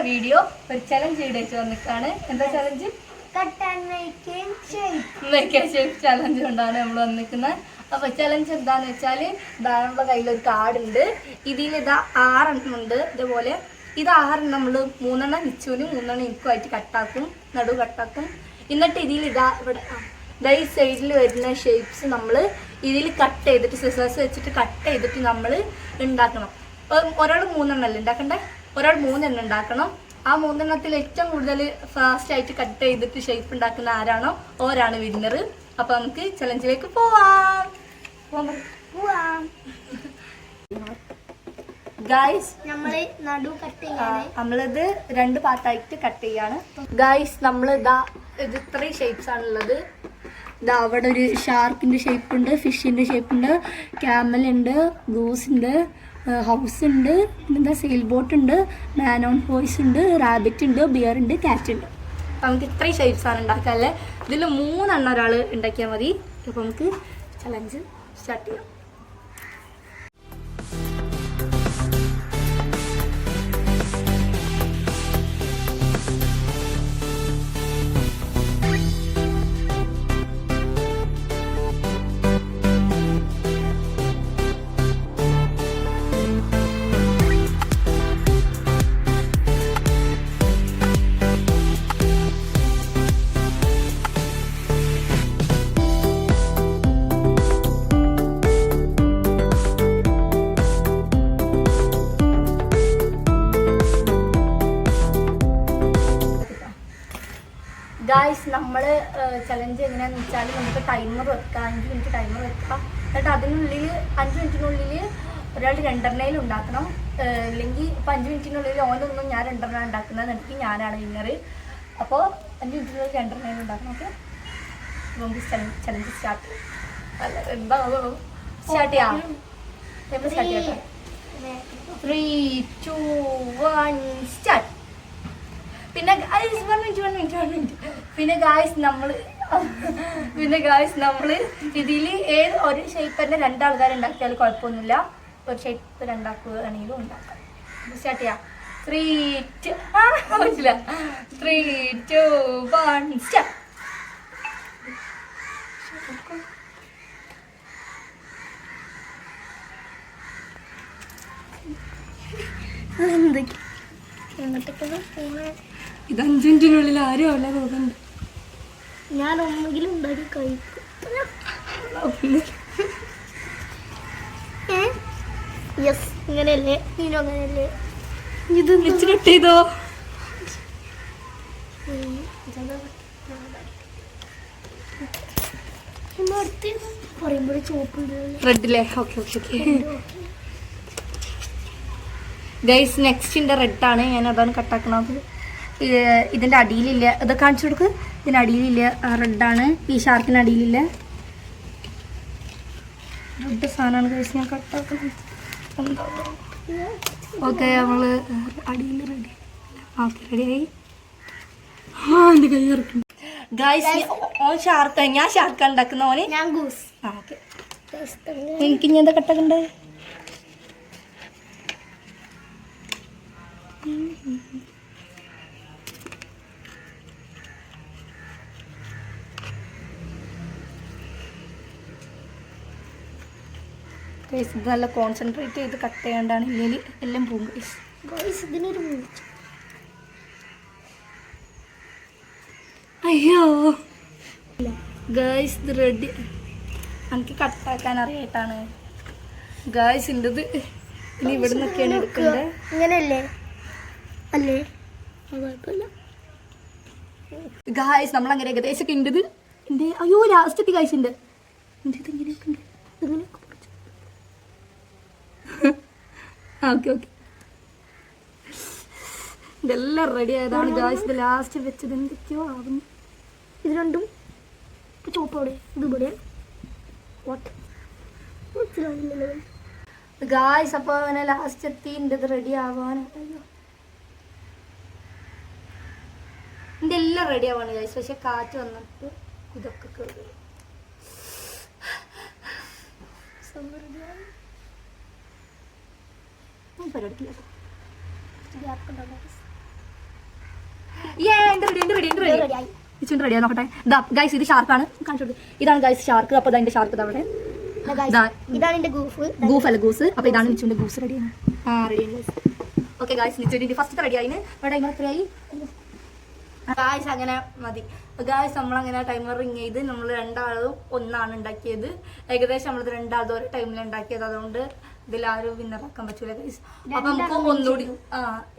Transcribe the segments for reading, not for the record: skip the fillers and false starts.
Video ഒരു challenge video വന്നിട്ടാണ്. എന്താ ചലഞ്ച്? ചലഞ്ച് കൊണ്ടാണ് നമ്മൾ വന്നിരിക്കുന്നത്. അപ്പൊ ചലഞ്ച് എന്താന്ന് വെച്ചാല് നമ്മുടെ കയ്യിലൊരു കാർഡുണ്ട്. ഇതിൽ ഇതാ 6 എണ്ണം ഉണ്ട്. ഇതേപോലെ ഇത് 6 നമ്മള് 3 എണ്ണം നിച്ചുവിനും 3 എണ്ണം എനിക്കുമായിട്ട് കട്ടാക്കും, നടു കട്ടാക്കും. എന്നിട്ട് ഇതിൽ ഇതാ ഇവിടെ ഈ സൈഡിൽ വരുന്ന ഷേപ്സ് നമ്മൾ ഇതിൽ കട്ട് ചെയ്തിട്ട് സിസേഴ്സ് വെച്ചിട്ട് കട്ട് ചെയ്തിട്ട് നമ്മൾ ഉണ്ടാക്കണം. ഒരാൾ 3 എണ്ണം അല്ലേ ഉണ്ടാക്കണ്ടേ? ഒരാൾ 3 എണ്ണം ഉണ്ടാക്കണം. ആ 3 എണ്ണത്തിൽ ഏറ്റവും കൂടുതൽ ഫാസ്റ്റ് ആയിട്ട് കട്ട് ചെയ്തിട്ട് ഷേപ്പ് ഉണ്ടാക്കുന്ന ആരാണോ ഓരാണ് വിന്നർ. അപ്പൊ നമുക്ക് ചലഞ്ചിലേക്ക് പോവാം. ഗായ്സ് നമ്മളിത് 2 പാർട്ടായിട്ട് കട്ട് ചെയ്യാണ്. ഗായ്സ് നമ്മൾ ഇതാ ഇത് 3 ഷേപ്സ് ആണുള്ളത്. ഇതാ അവിടെ ഒരു ഷാർക്കിന്റെ ഷേപ്പ് ഉണ്ട്, ഫിഷിന്റെ ഷേപ്പ് ഉണ്ട്, ക്യാമൽ ഉണ്ട്, ഗൂസ് ഉണ്ട്, ഹൗസ് ഉണ്ട്, പിന്നെന്താ സെയിൽ ബോട്ട് ഉണ്ട്, മാൻ ഓൺ ഹോഴ്സ് ഉണ്ട്, റാബിറ്റ് ഉണ്ട്, ബിയർ ഉണ്ട്, കാറ്റ് ഉണ്ട്. അപ്പം നമുക്ക് 3 ഷേപ്സ് ആണ് ഉണ്ടാക്കുക അല്ലേ. ഇതിൽ 3 എണ്ണം ഒരാൾ ഉണ്ടാക്കിയാൽ മതി. അപ്പം നമുക്ക് ചലഞ്ച് സ്റ്റാർട്ട് ചെയ്യാം. ഗായ്സ് നമ്മൾ ചലഞ്ച് എങ്ങനെയാണെന്ന് വെച്ചാൽ നമുക്ക് ടൈമർ വെക്കാം, 5 മിനിറ്റ് ടൈമർ വെക്കാം. എന്നിട്ട് അതിനുള്ളിൽ 5 മിനിറ്റിനുള്ളിൽ ഒരാൾ 2 എണ്ണയിൽ ഉണ്ടാക്കണം. അല്ലെങ്കിൽ ഇപ്പം 5 മിനിറ്റിനുള്ളിൽ ഓനൊന്നും ഞാൻ 2 എണ്ണം ഉണ്ടാക്കുന്നത്, എനിക്ക് ഞാനാണ് വിന്നർ. അപ്പോൾ 5 മിനിറ്റിനുള്ളിൽ 2 എണ്ണയിൽ ഉണ്ടാക്കണം. ഓക്കെ, നമുക്ക് ചലഞ്ച് സ്റ്റാർട്ട് ചെയ്യാം. എപ്പോൾ സ്റ്റാർട്ട് ചെയ്യാം? 3, 2, 1 സ്റ്റാർട്ട്. പിന്നെ ഗായ്സ് നമ്മൾ ഇതിൽ ഏത് ഒരു ഷേപ്പ് തന്നെ 2 ആൾക്കാർ ഉണ്ടാക്കിയാൽ കുഴപ്പമൊന്നുമില്ല. ഒരു ഷേപ്പ് 2 ആക്കുകയാണെങ്കിലും ഉണ്ടാക്കാം. സ്റ്റാർട്ട് ചെയ്യാം. 3, 2 1 സ്റ്റാർട്ട്. ഇത് 5 മിനിറ്റിനുള്ളിൽ ആരും അല്ല തോന്നുന്നുണ്ട്. ഞാൻ ഒന്നെങ്കിലും ഉണ്ടാക്കി കഴിക്കും. ഇങ്ങനെയല്ലേ അങ്ങനെയല്ലേ ഇത് കട്ട് ചെയ്തോ? റെഡില്ലേ? ഓക്കെ ഓക്കെ ഓക്കെ ഗൈസ്, നെക്സ്റ്റിൻ്റെ റെഡാണ്. ഞാൻ അതാണ് കട്ടാക്കണത്. ഇതിൻ്റെ അടിയിലില്ല, ഇത് കാണിച്ചു കൊടുക്ക്. ഇതിൻ്റെ അടിയിലില്ല റെഡാണ്. ഈ ഷാർക്കിൻ്റെ അടിയിലില്ല റെഡ് സാധനമാണ് ഗൈസ്. ഞാൻ കട്ടാക്കണം. ഓക്കെ, നമ്മൾ അടിയിൽ റെഡി. ഓക്കെ, റെഡിയായി. എൻ്റെ കൈ ഇറക്കും ഗൈസ്. ഓൻ ഷാർക്ക്, ഞാൻ ഷാർക്കാണ് ഉണ്ടാക്കുന്ന. ഓന് ഞാൻ ഗൂസ്. ഓക്കെ, എനിക്ക് ഇനി എന്താ കട്ടാക്കണ്ടേ? ഇത് നല്ല കോൺസെൻട്രേറ്റ് ചെയ്ത് കട്ട് ചെയ്യാണ്ടാണ്, ഇല്ലെങ്കിൽ എല്ലാം പോകും ഗൈസ്. ഇതിനൊരു അയ്യോ ഗൈസ്, ഇത് റെഡി. എനിക്ക് കട്ടാക്കാൻ അറിയായിട്ടാണ് ഗൈസ്. ഇൻ്റെത് ഇനി ഇവിടെ നിന്നൊക്കെയാണ് എടുക്കേണ്ടത്. ഇങ്ങനെയല്ലേ അല്ലേ? ഗായ്സ്, നമ്മളങ്ങനെ ഏകദേശമൊക്കെ ഉണ്ട്. എൻ്റെ അയ്യോ ലാസ്റ്റ് എത്തി ഗായ്സ്. ഉണ്ട് എൻ്റെ ഇത് ഇങ്ങനെയൊക്കെ ഉണ്ട്. ഇങ്ങനെയൊക്കെ ഓക്കെ ഓക്കെ, ഇതെല്ലാം റെഡി ആയതാണ് ഗായ്സ്. ഇത് ലാസ്റ്റ് വെച്ചത് എന്തൊക്കെയോ ആവുന്നു. ഇത് രണ്ടും ചോപ്പോടെ ഇത് ഇവിടെ ഗായ്സ്. അപ്പോൾ അങ്ങനെ ലാസ്റ്റ് എത്തി. എൻ്റെ ഇത് റെഡി ആവാൻ അയ്യോ എൻ്റെ എല്ലാം റെഡി ആവാണ് ഗൈസ്. പക്ഷെ കാറ്റ് വന്നിട്ട് ഇതൊക്കെ കേറി. പരിപാടിക്കില്ല. നിച്ചുവിന്റെ റെഡിയാ നോക്കട്ടെ. ഗൈസ് ഇത് ഷാർക്കാണ്, കാണിച്ചു കൊടുത്തു. ഇതാണ് ഗൈസ് ഷാർക്ക്. അപ്പൊ അതിന്റെ ഷാർക്ക് അവിടെ ഇതാണ് എന്റെ ഗൂഫ് അല്ല ഗൂസ്. അപ്പൊ ഇതാണ് നിച്ചുവിന്റെ ഗൂസ്. റെഡിയാണ്. റെഡിയാണ്. ഓക്കെ ഗൈസ്, നിച്ചുവിന്റെ ഫസ്റ്റ് റെഡിയായിന്. ടൈമർ എത്രയായി ഗായ്സ്? അങ്ങനെ മതി ഗായ്സ്. നമ്മളങ്ങനെ ടൈമർ റിങ് ചെയ്ത് നമ്മൾ രണ്ടാളും ഒന്നാണ് ഉണ്ടാക്കിയത്. ഏകദേശം നമ്മളത് രണ്ടാളും ഒരു ടൈമിൽ ഉണ്ടാക്കിയത്. അതുകൊണ്ട് ഇതിലാരും വിന്നറാക്കാൻ പറ്റൂല ഗൈസ്. അപ്പൊ നമുക്ക് ഒന്നുകൂടി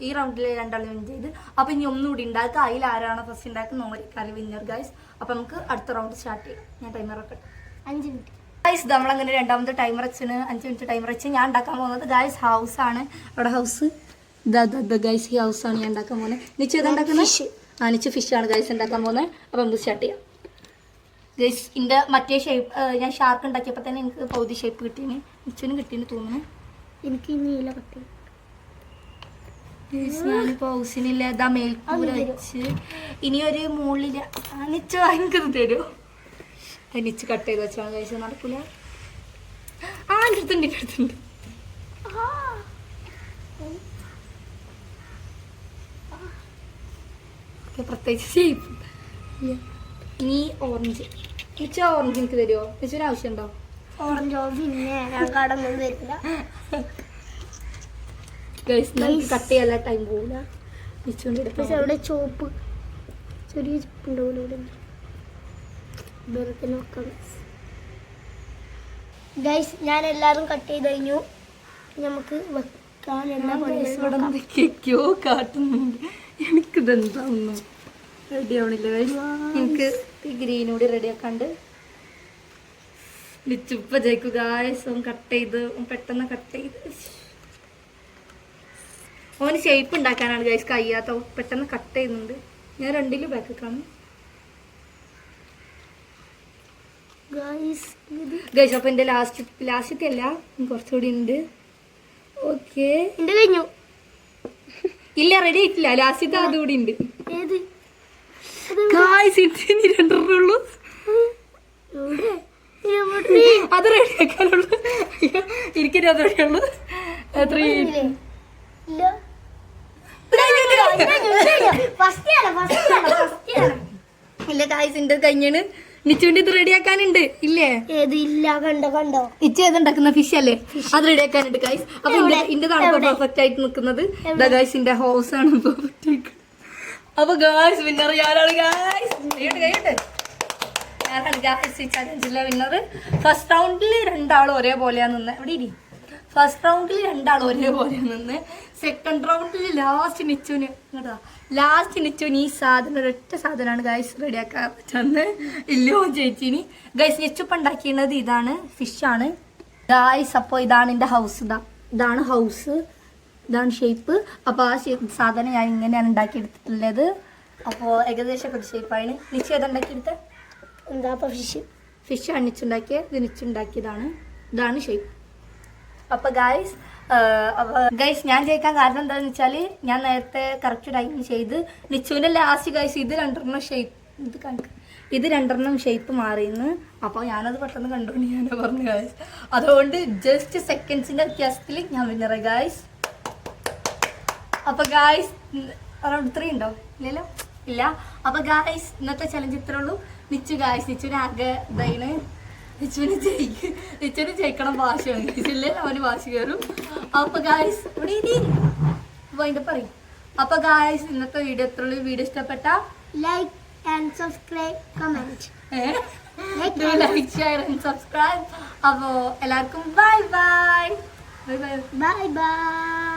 ഈ റൗണ്ടിൽ രണ്ടാളും വിൻ ചെയ്ത്. അപ്പൊ ഇനി ഒന്നുകൂടി ഉണ്ടാക്കുക. അതിൽ ആരാണ് ഫസ്റ്റ് ഉണ്ടാക്കുക നോക്കാറ് വിന്നർ ഗൈസ്. അപ്പൊ നമുക്ക് അടുത്ത റൗണ്ട് സ്റ്റാർട്ട് ചെയ്യാം. ഞാൻ ടൈമർ വെക്കട്ടെ. 5 മിനിറ്റ് ഗൈസ്. നമ്മളങ്ങനെ രണ്ടാമത്തെ ടൈമർ വെച്ചാണ് 5 മിനിറ്റ് ടൈമർ വെച്ച് ഞാൻ ഉണ്ടാക്കാൻ പോകുന്നത് ഗൈസ് ഹൗസ് ആണ്. അവിടെ ഹൗസ് ഗൈസ്. ഈ ഹൗസ് ആണ് ഞാൻ ഉണ്ടാക്കാൻ പോകുന്നത്. നിശ്ചയം ഉണ്ടാക്കുന്നത് നിച്ച് ഫിഷ് ആണ് ഗൈസ് ഉണ്ടാക്കാൻ പോകുന്നത്. അപ്പം നമുക്ക് സ്റ്റാർട്ട് ചെയ്യാം ഗൈസ്. ഇതിൻ്റെ മറ്റേ ഷേപ്പ് ഞാൻ ഷാർക്ക് ഉണ്ടാക്കിയപ്പോൾ തന്നെ എനിക്ക് പൗതി ഷേപ്പ് കിട്ടീന്. നിച്ചനും കിട്ടീന്ന് തോന്നുന്നു. എനിക്ക് നീല കട്ടി ഞാനിപ്പോൾ ഹൗസിനില്ല. ഇതാ മേൽക്കൂര വെച്ച് ഇനിയൊരു മുകളിൽ നിച്ച് എനിക്കത് തരുമോ? അത് നിച്ച് കട്ട് ചെയ്ത് വെച്ചാണ് ഗൈസ്. നടക്കൂല. എൻ്റെ അടുത്തുണ്ട്. പ്രത്യേകിച്ച് ഷേപ്പ്. ഇനി ഓറഞ്ച്. നിച്ച ഓറഞ്ച് എനിക്ക് തരുമോ? നിച്ചൊരു ആവശ്യമുണ്ടോ? ഓറഞ്ചോ? പിന്നെ ഞാൻ കടന്നു തരില്ല കട്ട് ചെയ്യാൻ ടൈം പോകില്ല. പക്ഷെ അവിടെ ചോപ്പ് ചെറിയ ചോപ്പുണ്ടോ ഗൈസ്. ഞാൻ എല്ലാരും കട്ട് ചെയ്ത് കഴിഞ്ഞു. നമുക്ക് വെക്കാൻ എന്തൊക്കെയോ കാട്ടുന്നുണ്ട്. എനിക്കിതെന്താവുന്നു റെഡി ആവണില്ല ഗൈസ്. എനിക്ക് ഈ ഗ്രീനൂടി റെഡിയാക്കാണ്ട് ലിച്ചുപ്പ ജയിക്കുക ഗൈസ്. കട്ട് ചെയ്ത് പെട്ടെന്ന് കട്ട് ചെയ്ത് ഓന് ഷേപ്പ് ഉണ്ടാക്കാനാണ് ഗൈസ് കഴിയാത്ത. പെട്ടെന്ന് കട്ട് ചെയ്യുന്നുണ്ട്. ഞാൻ രണ്ടിലും ബാക്ക് കാണും ഗൈസ്. അപ്പൊ എന്റെ ലാസ്റ്റത്തെ അല്ല കുറച്ചുകൂടി ഉണ്ട്. ഓക്കെ കഴിഞ്ഞു. ഇല്ല റെഡി ആയിട്ടില്ല. ലാസ്റ്റത്തെ അതുകൂടി ഉണ്ട്. രണ്ടെണ്ണേ ഉള്ളൂ. അത് റെഡിയാക്കാനുള്ളൂ. എനിക്കൊരു അത് റെഡിയുള്ളൂ. ഇല്ല ഗായ്സ് എന്റെ കഴിഞ്ഞാണ്. നിച്ചുവിന്റെ ഇത് റെഡിയാക്കാനുണ്ട്. ഇല്ലേ? കണ്ടോ ഇച്ച ഏതുണ്ടാക്കുന്ന ഫിഷ് അല്ലേ? അത് റെഡിയാക്കാനുണ്ട് ഗായ്സ്. അപ്പൊ ഇന്റെതാണ് ഇപ്പൊ പെർഫെക്റ്റ് ആയിട്ട് നിൽക്കുന്നത്. ഗായ്സ് ഇന്റെ ഹൗസ് ആണ് പെർഫെക്റ്റ് ആയിട്ട്. അപ്പൊ ഗായ്സ് വിന്നർ ഞാനാണ് ഗായ്സ്. ഞാനാണ് ഗായ്സ് ഈ ചലഞ്ചിലെ വിന്നർ. ഫസ്റ്റ് റൗണ്ടിൽ രണ്ടാളും ഒരേപോലെയാണ് നിന്ന്. എവിടെ ഇരി? ഫസ്റ്റ് റൗണ്ടിൽ രണ്ടാളും ഒരേപോലെയാണ് നിന്ന്. സെക്കൻഡ് റൗണ്ടിൽ ലാസ്റ്റ് നിച്ചുവിന് ഈ സാധനം ഒരൊറ്റ സാധനമാണ് ഗൈസ് റെഡിയാക്കാൻ പറ്റുന്നത്. ഇല്ലോ ചേച്ചിന് ഗൈസ്. നെച്ചുപ്പ് ഉണ്ടാക്കിയത് ഇതാണ് ഫിഷാണ് ഗായ്സ്. അപ്പോൾ ഇതാണ് എൻ്റെ ഹൗസ്. ഇതാണ് ഹൗസ്. ഇതാണ് ഷേപ്പ്. അപ്പോൾ ആ സാധനം ഞാൻ ഇങ്ങനെയാണ് ഉണ്ടാക്കിയെടുത്തിട്ടുള്ളത്. അപ്പോൾ ഏകദേശം ഒരു ഷേപ്പാണ്. നിച്ച് ഏതാ ഉണ്ടാക്കിയെടുത്തത്? എന്താ ഫിഷാണ് നിച്ചുണ്ടാക്കിയത്. ഇത് നിച്ചുണ്ടാക്കിയതാണ്. ഇതാണ് ഷേപ്പ്. അപ്പോൾ ഗൈസ് ഞാൻ ജയിക്കാൻ കാരണം എന്താണെന്ന് വെച്ചാൽ ഞാൻ നേരത്തെ കറക്റ്റ് ടൈം ചെയ്ത് നിച്ചുവിൻ്റെ ലാസ്റ്റ് ഗൈസ് ഇത് രണ്ടെണ്ണം ഷേപ്പ് മാറിയെന്ന്. അപ്പോൾ ഞാനത് പെട്ടെന്ന് കണ്ടുകൊണ്ട് ഞാൻ പറഞ്ഞു ഗൈസ്. അതുകൊണ്ട് ജസ്റ്റ് സെക്കൻഡ്സിൻ്റെ വ്യത്യാസത്തിൽ ഞാൻ വിന്നറായി ഗൈസ്. അപ്പോൾ ഗൈസ് അറൗണ്ട് 3 ഉണ്ടോ? ഇല്ലല്ലോ, ഇല്ല. അപ്പോൾ ഗൈസ് ഇന്നത്തെ ചലഞ്ച് ഇത്രേ ഉള്ളൂ. നിച്ചുവിന് ആകെ ഇതായിന്. നിച്ചുവിന് ജയിക്കണം ഭാഷയാണ്. ഇല്ലേ അവന് ഭാഷ കയറും. അപ്പൊ ഗായ്സ് ഇവിടെ പറയും. അപ്പൊ ഗായ്സ് ഇന്നത്തെ വീഡിയോ എത്ര ഉള്ളൂ? വീഡിയോ ഇഷ്ടപ്പെട്ട like and subscribe, comment, like share and subscribe. അപ്പോ എല്ലാവർക്കും ബൈ ബൈ. Bye bye.